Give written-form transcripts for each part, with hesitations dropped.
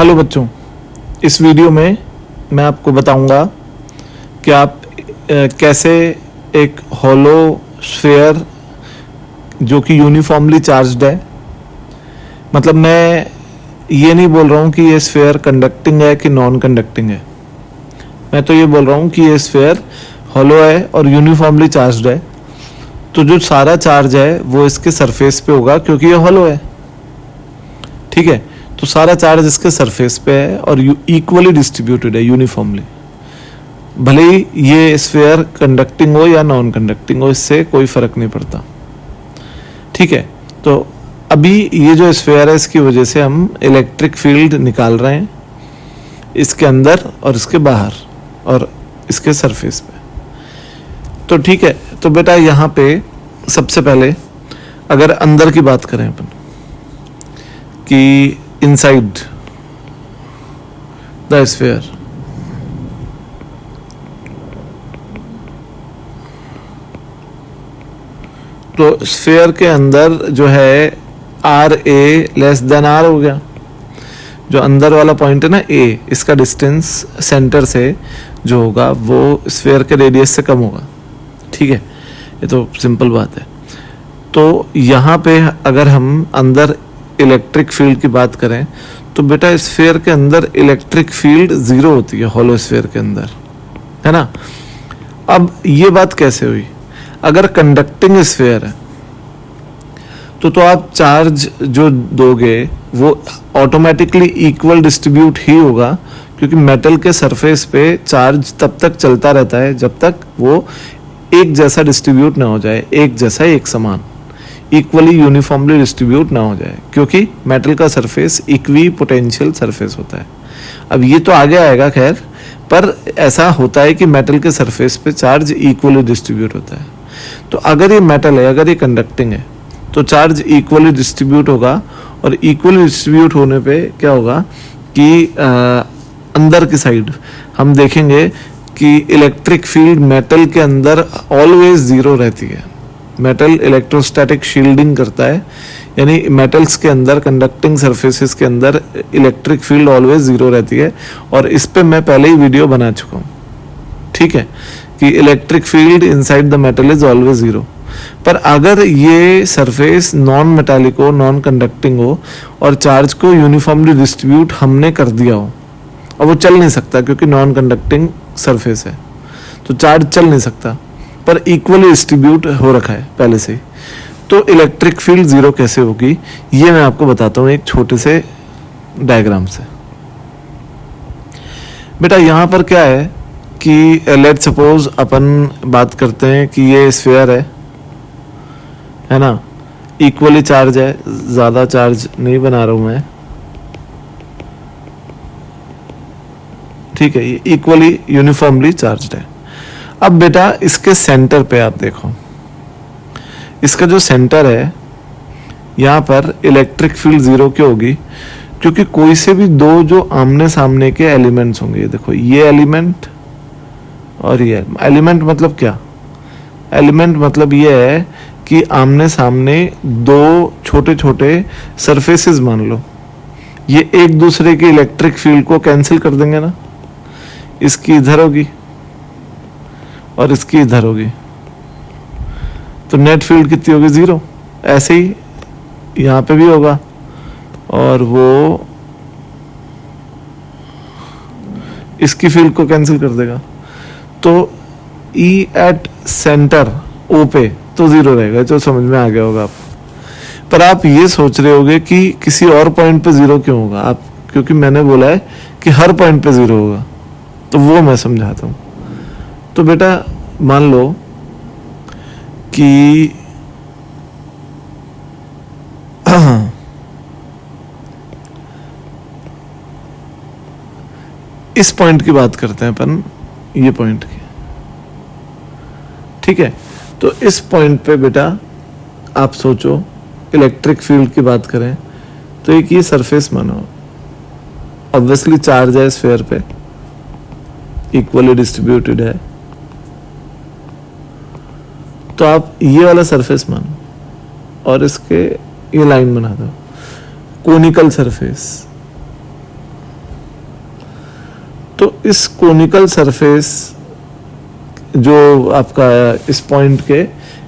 Hello बच्चों, इस video में मैं आपको बताऊंगा कि आप कैसे एक हॉलो स्फीयर जो कि यूनिफॉर्मली चार्ज्ड है, मतलब मैं ये नहीं बोल रहा हूँ कि ये स्फीयर कंडक्टिंग है कि नॉन कंडक्टिंग है, मैं तो ये बोल रहा हूँ कि ये स्फीयर हॉलो है और यूनिफॉर्मली चार्ज्ड है। तो जो सारा चार्ज है वो इसके सरफेस पे होगा क्योंकि ये हॉलो है, ठीक है। तो सारा चार्ज इसके सरफेस पे है और इक्वली डिस्ट्रीब्यूटेड है, यूनिफॉर्मली। भले ही ये स्फीयर कंडक्टिंग हो या नॉन कंडक्टिंग हो, इससे कोई फर्क नहीं पड़ता, ठीक है। तो अभी ये जो स्फीयर है इसकी वजह से हम इलेक्ट्रिक फील्ड निकाल रहे हैं इसके अंदर और इसके बाहर और इसके सरफेस पे। तो ठीक है, तो बेटा यहाँ पे सबसे पहले अगर अंदर की बात करें अपन कि इनसाइड द स्फीयर, तो स्फीयर के अंदर जो है r a less than r हो गया। जो अंदर वाला पॉइंट है ना ए, इसका डिस्टेंस सेंटर से जो होगा वो स्फीयर के रेडियस से कम होगा, ठीक है। ये तो सिंपल बात है। तो यहाँ पे अगर हम अंदर इलेक्ट्रिक फील्ड की बात करें तो बेटा स्फीयर के अंदर इलेक्ट्रिक फील्ड जीरो होती है, हॉलो स्फीयर के अंदर, है ना। अब ये बात कैसे हुई? अगर कंडक्टिंग स्फीयर है तो आप चार्ज जो दोगे वो ऑटोमेटिकली इक्वल डिस्ट्रीब्यूट ही होगा, क्योंकि मेटल के सरफेस पे चार्ज तब तक चलता रहता है जब तक वो एक जैसा डिस्ट्रीब्यूट ना हो जाए, एक जैसा एक समान, इक्वली यूनिफॉर्मली डिस्ट्रीब्यूट ना हो जाए, क्योंकि मेटल का सरफेस इक्वी पोटेंशियल सरफेस होता है। अब ये तो आगे आएगा खैर, पर ऐसा होता है कि मेटल के सरफेस पे चार्ज इक्वली डिस्ट्रीब्यूट होता है। तो अगर ये मेटल है, अगर ये कंडक्टिंग है, तो चार्ज इक्वली डिस्ट्रीब्यूट होगा और इक्वली डिस्ट्रीब्यूट होने पे क्या होगा कि अंदर की साइड हम देखेंगे कि इलेक्ट्रिक फील्ड मेटल के अंदर ऑलवेज जीरो रहती है। मेटल इलेक्ट्रोस्टैटिक शील्डिंग करता है, यानी मेटल्स के अंदर कंडक्टिंग सरफेसेस के अंदर इलेक्ट्रिक फील्ड ऑलवेज जीरो रहती है। और इस पे मैं पहले ही वीडियो बना चुका हूँ, ठीक है, कि electric field inside the metal is always zero. पर अगर ये सरफेस नॉन मेटालिक हो, नॉन कंडक्टिंग हो और चार्ज को यूनिफॉर्मली डिस्ट्रीब्यूट हमने कर दिया हो, और वो चल नहीं सकता क्योंकि नॉन कंडक्टिंग सरफेस है, तो चार्ज चल नहीं सकता, पर इक्वली डिस्ट्रीब्यूट हो रखा है पहले से ही, तो इलेक्ट्रिक फील्ड जीरो कैसे होगी ये मैं आपको बताता हूँ एक छोटे से डायग्राम से। बेटा यहाँ पर क्या है कि लेट सपोज अपन बात करते हैं कि ये स्फीयर है ना, इक्वली चार्ज है, ज़्यादा चार्ज नहीं बना रहा हूँ मैं, ठीक है, ये इक्वली यूनिफॉर्मली चार्ज्ड है। अब बेटा इसके सेंटर पे आप देखो, इसका जो सेंटर है यहाँ पर इलेक्ट्रिक फील्ड जीरो क्यों होगी? क्योंकि कोई से भी दो जो आमने सामने के एलिमेंट्स होंगे, देखो ये एलिमेंट और ये एलिमेंट, मतलब क्या एलिमेंट? मतलब ये है कि आमने सामने दो छोटे छोटे सरफेसेस मान लो, ये एक दूसरे के इलेक्ट्रिक फील्ड को कैंसिल कर देंगे ना, इसकी इधर होगी और इसकी इधर होगी, तो नेट फील्ड कितनी होगी? जीरो। ऐसे ही यहाँ पे भी होगा और वो इसकी फील्ड को कैंसिल कर देगा, तो ई एट सेंटर ओ पे तो जीरो रहेगा, जो समझ में आ गया होगा आप। पर आप ये सोच रहे होगे कि किसी और पॉइंट पे जीरो क्यों होगा आप, क्योंकि मैंने बोला है कि हर पॉइंट पे जीरो होगा, तो वो मैं समझाता हूँ। तो बेटा मान लो कि इस पॉइंट की बात करते हैं अपन, ये पॉइंट की, ठीक है। तो इस पॉइंट पे बेटा आप सोचो, इलेक्ट्रिक फील्ड की बात करें तो एक ये सरफेस मानो, ऑब्वियसली चार्ज है स्फीयर पे, इक्वली डिस्ट्रीब्यूटेड है, तो आप ये वाला सरफेस मानो और इसके ये लाइन बना दो, कोनिकल सरफेस, तो इस कोनिकल सरफेस जो आपका इस पॉइंट के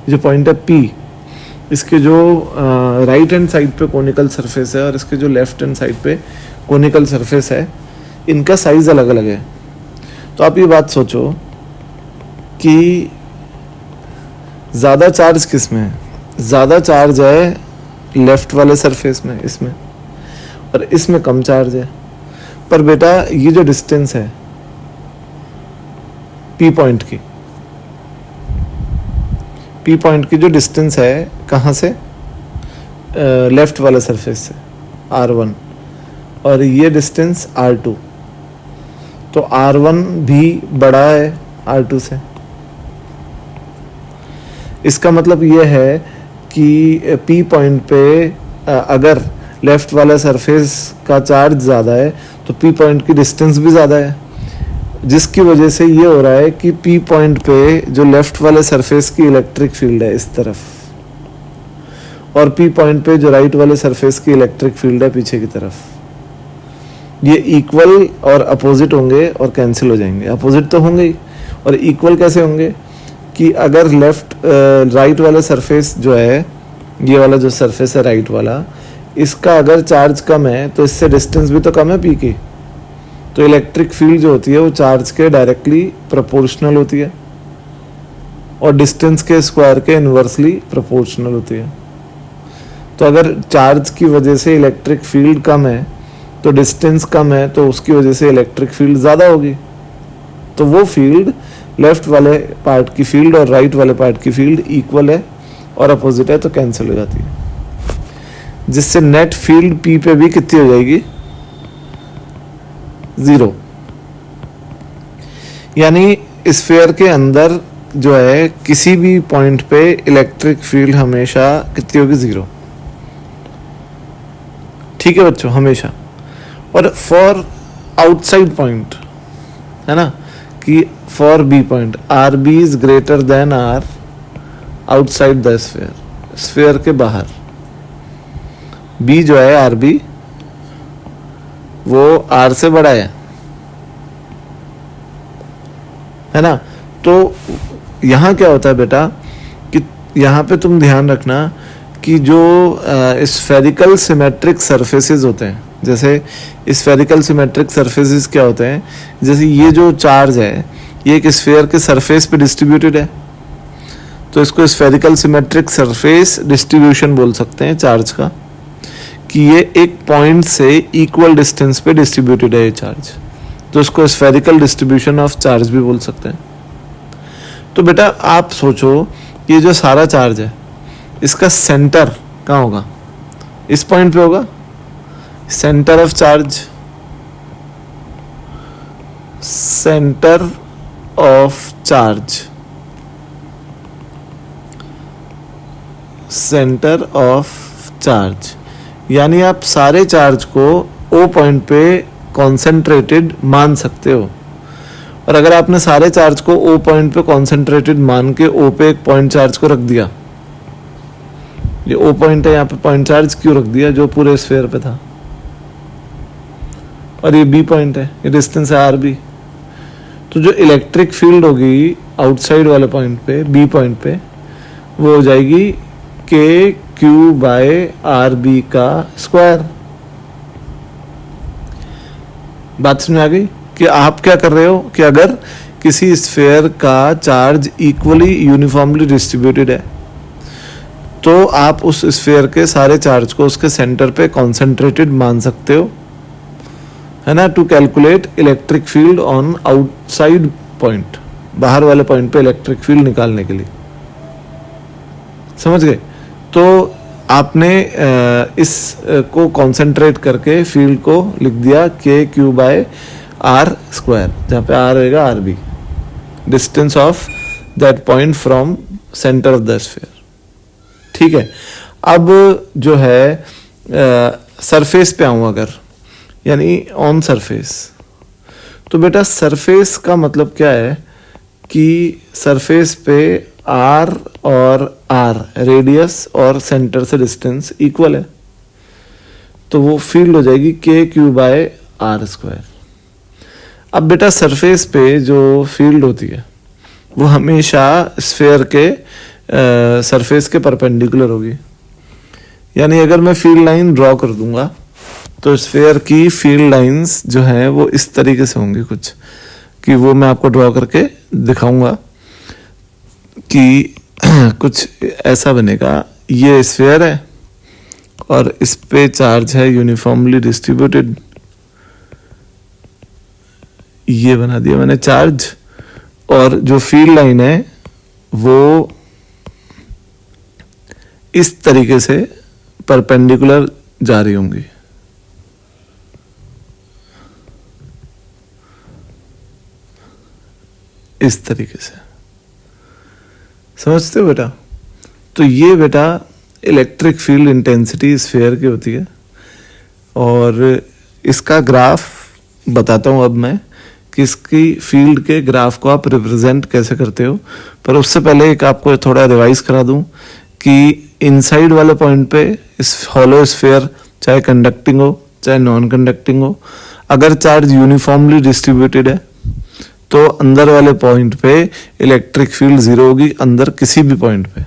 जो पॉइंट है P, इसके जो राइट हैंड साइड पे कोनिकल सरफेस है और इसके जो लेफ्ट हैंड साइड पे कोनिकल सरफेस है, इनका साइज अलग अलग है। तो आप ये बात सोचो कि ज़्यादा चार्ज किस में है? ज़्यादा चार्ज है लेफ्ट वाले सरफेस में, इसमें, और इसमें कम चार्ज है। पर बेटा ये जो डिस्टेंस है P पॉइंट की जो डिस्टेंस है कहाँ से? लेफ्ट वाले सरफेस से R1, और ये डिस्टेंस R2। तो R1 भी बड़ा है R2 से। इसका मतलब ये है कि P पॉइंट पे अगर लेफ्ट वाला सरफेस का चार्ज ज़्यादा है तो P पॉइंट की डिस्टेंस भी ज़्यादा है, जिसकी वजह से ये हो रहा है कि P पॉइंट पे जो लेफ्ट वाले सरफेस की इलेक्ट्रिक फील्ड है इस तरफ, और P पॉइंट पे जो राइट वाले सरफेस की इलेक्ट्रिक फील्ड है पीछे की तरफ, ये इक्वल और अपोजिट होंगे और कैंसिल हो जाएंगे। अपोजिट तो होंगे ही, और इक्वल कैसे होंगे कि अगर राइट वाला सरफेस जो है, ये वाला जो सरफेस है राइट वाला, इसका अगर चार्ज कम है तो इससे डिस्टेंस भी तो कम है P की, तो इलेक्ट्रिक फील्ड जो होती है वो चार्ज के डायरेक्टली प्रोपोर्शनल होती है और डिस्टेंस के स्क्वायर के इन्वर्सली प्रोपोर्शनल होती है। तो अगर चार्ज की वजह से इलेक्ट्रिक फील्ड कम है तो डिस्टेंस कम है, तो उसकी वजह से इलेक्ट्रिक फील्ड ज़्यादा होगी। तो वो फील्ड लेफ्ट वाले पार्ट की फील्ड और राइट वाले पार्ट की फील्ड इक्वल है और अपोजिट है, तो कैंसिल हो जाती है, जिससे नेट फील्ड P पे भी कितनी हो जाएगी? 0। यानी स्फीयर के अंदर जो है किसी भी पॉइंट पे इलेक्ट्रिक फील्ड हमेशा कितनी होगी? 0। ठीक है बच्चों, हमेशा। और फॉर आउटसाइड पॉइंट है ना, कि for B point RB is greater than R outside the sphere, sphere के बाहर B जो है RB वो R से बड़ा है ना। तो यहाँ क्या होता है बेटा कि यहाँ पे तुम ध्यान रखना कि जो स्फेरिकल सिमेट्रिक सरफेसेस होते हैं, जैसे स्फेरिकल सिमेट्रिक सरफेसेस क्या होते हैं, जैसे ये जो चार्ज है ये एक स्फीयर के सरफेस पे डिस्ट्रीब्यूटेड है, तो इसको स्फेरिकल सिमेट्रिक सरफेस डिस्ट्रीब्यूशन बोल सकते हैं चार्ज का, कि ये एक पॉइंट से इक्वल डिस्टेंस पे डिस्ट्रीब्यूटेड है ये चार्ज, तो इसको स्फेरिकल डिस्ट्रीब्यूशन ऑफ चार्ज भी बोल सकते हैं। तो बेटा आप सोचो ये जो सारा चार्ज है इसका सेंटर कहाँ होगा? इस पॉइंट पे होगा, centre of charge, centre of charge, centre of charge. यानी आप सारे चार्ज को O पॉइंट पे कॉन्सेंट्रेटेड मान सकते हो, और अगर आपने सारे चार्ज को O पॉइंट पे कॉन्सेंट्रेटेड मान के O पे एक पॉइंट चार्ज को रख दिया, ये O पॉइंट है, यहाँ पे पॉइंट चार्ज क्यों रख दिया? जो पूरे स्फीयर पे था, और ये B पॉइंट है, ये डिस्टेंस है RB, तो जो इलेक्ट्रिक फील्ड होगी आउटसाइड वाले पॉइंट पे B पॉइंट पे वो हो जाएगी KQ/RB का स्क्वायर। बात समझ आ गई कि आप क्या कर रहे हो कि अगर किसी स्फीयर का चार्ज इक्वली यूनिफॉर्मली डिस्ट्रीब्यूटेड है तो आप उस स्फीयर के सारे चार्ज को उसके सेंटर पे कॉन्सेंट्रेटेड मान सकते हो, है ना, to calculate electric field on outside point, बाहर वाले पॉइंट पे इलेक्ट्रिक फील्ड निकालने के लिए। समझ गए? तो आपने इस को कॉन्सेंट्रेट करके फील्ड को लिख दिया KQ/R स्क्वायर, जहाँ पे R रहेगा RB, distance of that point from centre of the sphere. ठीक है, अब जो है सरफेस पे आऊँ अगर, यानी ऑन सरफेस, तो बेटा सरफेस का मतलब क्या है कि सरफेस पे R और R रेडियस और सेंटर से डिस्टेंस इक्वल है, तो वो फील्ड हो जाएगी KQ/R स्क्वायर। अब बेटा सरफेस पे जो फील्ड होती है वो हमेशा स्फेयर के सरफेस के परपेंडिकुलर होगी। यानी अगर मैं फील्ड लाइन ड्रॉ कर दूंगा तो स्फेयर की फील्ड लाइंस जो है वो इस तरीके से होंगी कुछ, कि वो मैं आपको ड्रॉ करके दिखाऊंगा कि कुछ ऐसा बनेगा। ये स्फेयर है और इस पे चार्ज है यूनिफॉर्मली डिस्ट्रीब्यूटेड, ये बना दिया मैंने चार्ज, और जो फील्ड लाइन है वो इस तरीके से परपेंडिकुलर जा रही होंगी। इस तरीके से समझते हो बेटा? तो ये बेटा इलेक्ट्रिक फील्ड इंटेंसिटी स्फीयर की होती है। और इसका ग्राफ बताता हूं अब मैं कि इसकी फील्ड के ग्राफ को आप रिप्रेजेंट कैसे करते हो। पर उससे पहले एक आपको थोड़ा रिवाइज करा दूं कि इनसाइड वाले पॉइंट पे इस हॉलो स्फीयर चाहे कंडक्टिंग हो चाहे नॉन कंडक्टिंग हो, अगर चार्ज यूनिफॉर्मली डिस्ट्रीब्यूटेड है तो अंदर वाले पॉइंट पे इलेक्ट्रिक फील्ड जीरो होगी, अंदर किसी भी पॉइंट पे,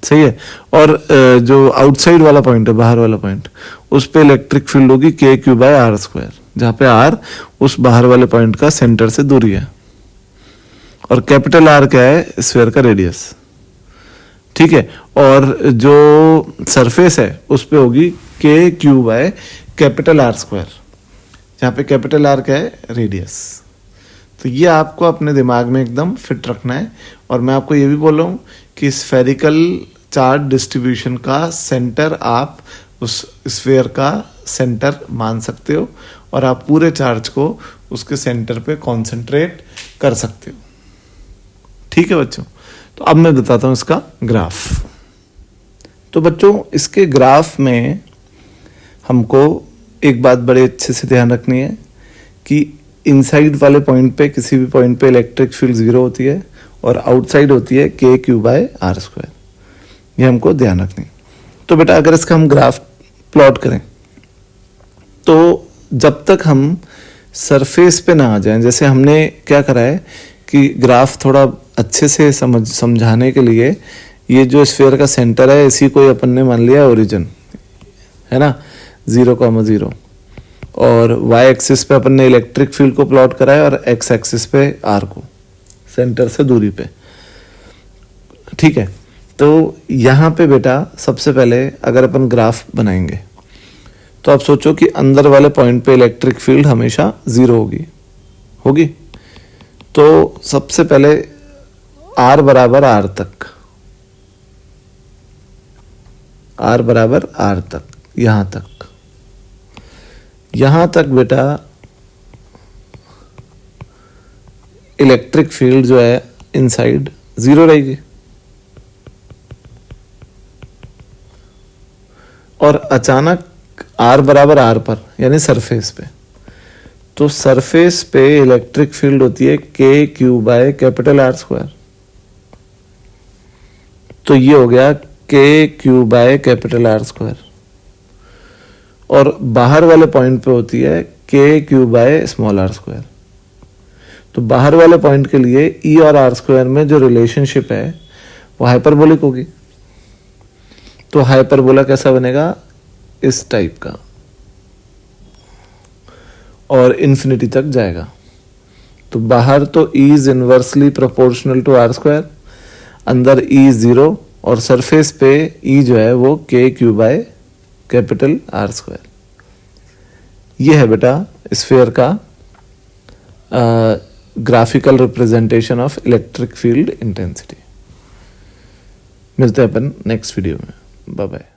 सही है। और जो आउटसाइड वाला पॉइंट है, बाहर वाला पॉइंट, उस पे इलेक्ट्रिक फील्ड होगी KQ/R², जहां पे R उस बाहर वाले पॉइंट का सेंटर से दूरी है और कैपिटल R क्या है? स्फीयर का रेडियस, ठीक है। और जो सरफेस है उस पे होगी KQ/R², जहां पे कैपिटल R क्या है? रेडियस। तो ये आपको अपने दिमाग में एकदम फिट रखना है। और मैं आपको ये भी बोल रहा हूँ कि स्फेरिकल चार्ज डिस्ट्रीब्यूशन का सेंटर आप उस स्फीयर का सेंटर मान सकते हो और आप पूरे चार्ज को उसके सेंटर पे कंसंट्रेट कर सकते हो, ठीक है बच्चों। तो अब मैं बताता हूँ इसका ग्राफ। तो बच्चों इसके ग्राफ में हमको एक बात बड़े अच्छे से ध्यान रखनी है कि इनसाइड वाले पॉइंट पे, किसी भी पॉइंट पे इलेक्ट्रिक फील्ड जीरो होती है और आउटसाइड होती है KQ/R²। ये हमको ध्यान रखनी। तो बेटा अगर इसका हम ग्राफ प्लॉट करें तो जब तक हम सरफेस पे ना आ जाएं, जैसे हमने क्या करा है कि ग्राफ थोड़ा अच्छे से समझाने के लिए ये जो स्फीयर का सेंटर है इसी को अपन ने मान लिया ओरिजिन, है ना, 0,0, और y एक्सिस पे अपन ने इलेक्ट्रिक फील्ड को प्लॉट करा है और x एक्सिस पे r को, सेंटर से दूरी पे, ठीक है। तो यहाँ पे बेटा सबसे पहले अगर अपन ग्राफ बनाएंगे तो आप सोचो कि अंदर वाले पॉइंट पे इलेक्ट्रिक फील्ड हमेशा जीरो होगी। तो सबसे पहले r बराबर r तक, r बराबर r तक, यहां तक बेटा इलेक्ट्रिक फील्ड जो है इनसाइड जीरो रहेगी। और अचानक r बराबर r पर, यानी सरफेस पे, तो सरफेस पे इलेक्ट्रिक फील्ड होती है KQ/R²। तो ये हो गया KQ/R²। और बाहर वाले पॉइंट पे होती है KQ/r²। तो बाहर वाले पॉइंट के लिए E और R² में जो रिलेशनशिप है वो हाइपरबोलिक होगी। तो हाइपरबोला कैसा बनेगा? इस टाइप का, और इन्फिनिटी तक जाएगा। तो बाहर तो E is inversely proportional to R², अंदर E जीरो, और सरफेस पे E जो है वो KQ/R²। ये है बेटा स्फीयर का graphical representation of electric field intensity. मिलते हैं अपन नेक्स्ट वीडियो में। Bye bye.